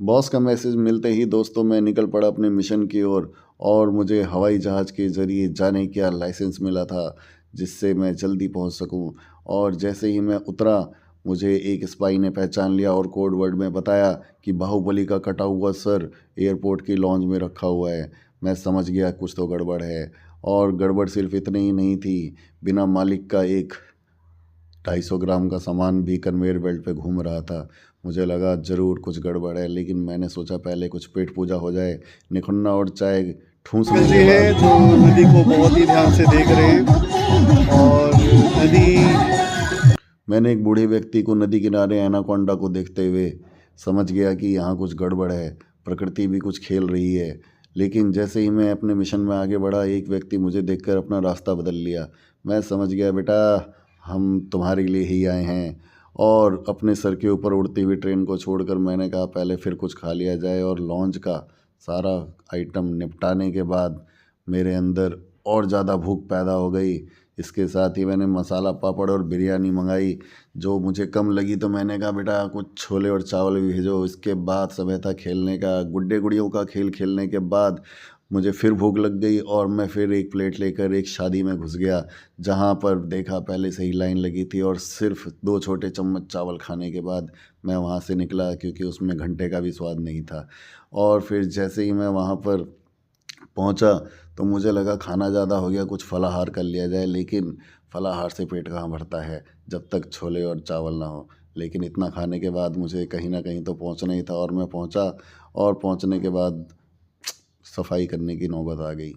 Boss का message मिलते ही दोस्तों मैं निकल पड़ा अपने मिशन की ओर। और मुझे हवाई जहाज़ के ज़रिए जाने का लाइसेंस मिला था जिससे मैं जल्दी पहुंच सकूं। और जैसे ही मैं उतरा मुझे एक स्पाई ने पहचान लिया और कोड वर्ड में बताया कि बाहुबली का कटा हुआ सर एयरपोर्ट की लॉन्ज में रखा हुआ है। मैं समझ गया कुछ तो गड़बड़ है। और गड़बड़ सिर्फ इतनी ही नहीं थी, बिना मालिक का एक 250 ग्राम का सामान भी कन्वेयर बेल्ट पे घूम रहा था। मुझे लगा ज़रूर कुछ गड़बड़ है, लेकिन मैंने सोचा पहले कुछ पेट पूजा हो जाए। निखन्ना और चाय ठूंसने अंकल जी के हैं बाद जो नदी को बहुत ही ध्यान से देख रहे हैं और नदी। मैंने एक बूढ़े व्यक्ति को नदी किनारे एनाकोंडा को देखते हुए समझ गया कि यहाँ कुछ गड़बड़ है, प्रकृति भी कुछ खेल रही है। लेकिन जैसे ही मैं अपने मिशन में आगे बढ़ा एक व्यक्ति मुझे देखकर अपना रास्ता बदल लिया। मैं समझ गया बेटा हम तुम्हारे लिए ही आए हैं। और अपने सर के ऊपर उड़ती हुई ट्रेन को छोड़कर मैंने कहा पहले फिर कुछ खा लिया जाए। और लॉन्च का सारा आइटम निपटाने के बाद मेरे अंदर और ज़्यादा भूख पैदा हो गई। इसके साथ ही मैंने मसाला पापड़ और बिरयानी मंगाई जो मुझे कम लगी, तो मैंने कहा बेटा कुछ छोले और चावल भी भेजो। इसके बाद समय था खेलने का, गुड्डे गुड़ियों का खेल खेलने के बाद मुझे फिर भूख लग गई और मैं फिर एक प्लेट लेकर एक शादी में घुस गया जहाँ पर देखा पहले से ही लाइन लगी थी। और सिर्फ 2 छोटे चम्मच चावल खाने के बाद मैं वहाँ से निकला क्योंकि उसमें घंटे का भी स्वाद नहीं था। और फिर जैसे ही मैं वहाँ पर पहुंचा तो मुझे लगा खाना ज़्यादा हो गया, कुछ फलाहार कर लिया जाए। लेकिन फलाहार से पेट कहाँ भरता है जब तक छोले और चावल ना हो। लेकिन इतना खाने के बाद मुझे कहीं ना कहीं तो पहुंचना ही था और मैं पहुंचा। और पहुंचने के बाद सफाई करने की नौबत आ गई।